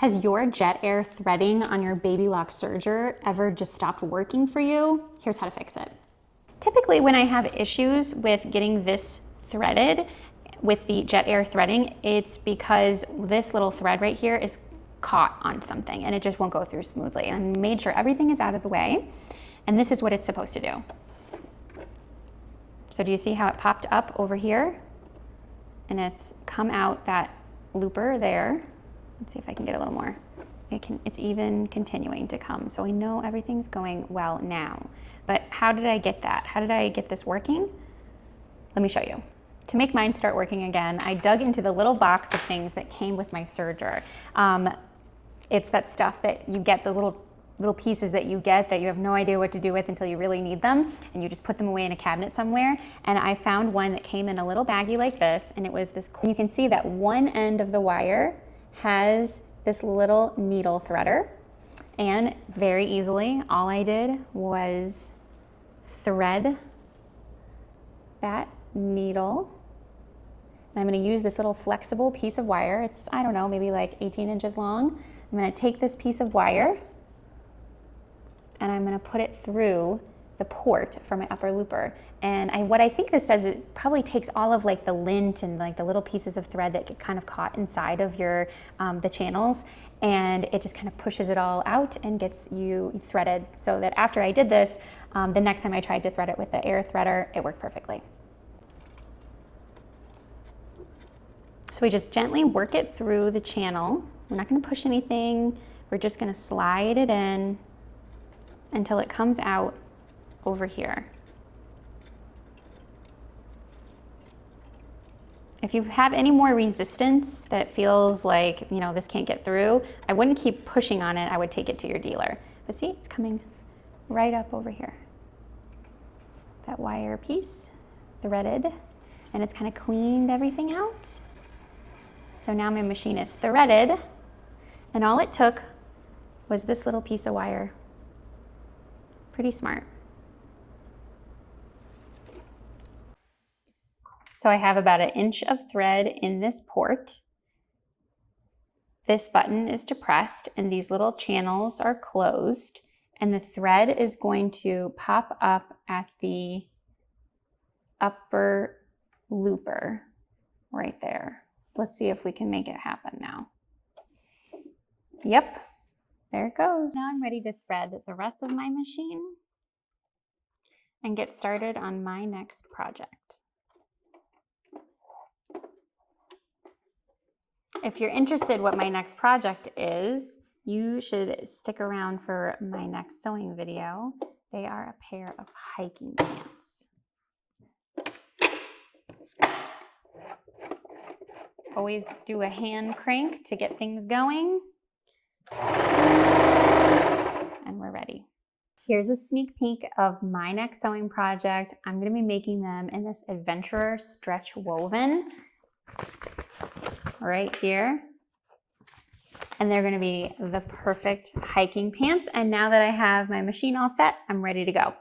Has your jet air threading on your Babylock Serger ever just stopped working for you? Here's how to fix it. Typically when I have issues with getting this threaded with the jet air threading, it's because this little thread right here is caught on something and it just won't go through smoothly. And I made sure everything is out of the way, and this is what it's supposed to do. So do you see how it popped up over here? And it's come out that looper there. Let's see if I can get a little more. It's even continuing to come. So we know everything's going well now. But how did I get that? How did I get this working? Let me show you. To make mine start working again, I dug into the little box of things that came with my serger. It's that stuff that you get, those little pieces that you get that you have no idea what to do with until you really need them, and you just put them away in a cabinet somewhere. And I found one that came in a little baggie like this, and it was this. You can see that one end of the wire has this little needle threader, and very easily all I did was thread that needle. And I'm going to use this little flexible piece of wire. It's, I don't know, maybe like 18 inches long. I'm going to take this piece of wire and I'm going to put it through the port for my upper looper. And what I think this does, it probably takes all of like the lint and like the little pieces of thread that get kind of caught inside of your the channels, and it just kind of pushes it all out and gets you threaded, so that after I did this, the next time I tried to thread it with the air threader, it worked perfectly. So we just gently work it through the channel. We're not going to push anything. We're just going to slide it in until it comes out over here. If you have any more resistance that feels like, you know, this can't get through, I wouldn't keep pushing on it. I would take it to your dealer. But see, it's coming right up over here. That wire piece threaded, and it's kind of cleaned everything out. So now my machine is threaded, and all it took was this little piece of wire. Pretty smart. So I have about 1 inch of thread in this port. This button is depressed and these little channels are closed, and the thread is going to pop up at the upper looper right there. Let's see if we can make it happen now. Yep, there it goes. Now I'm ready to thread the rest of my machine and get started on my next project. If you're interested what my next project is, you should stick around for my next sewing video. They are a pair of hiking pants. Always do a hand crank to get things going. And we're ready. Here's a sneak peek of my next sewing project. I'm going to be making them in this Adventurer stretch woven right here. And they're going to be the perfect hiking pants. And now that I have my machine all set, I'm ready to go.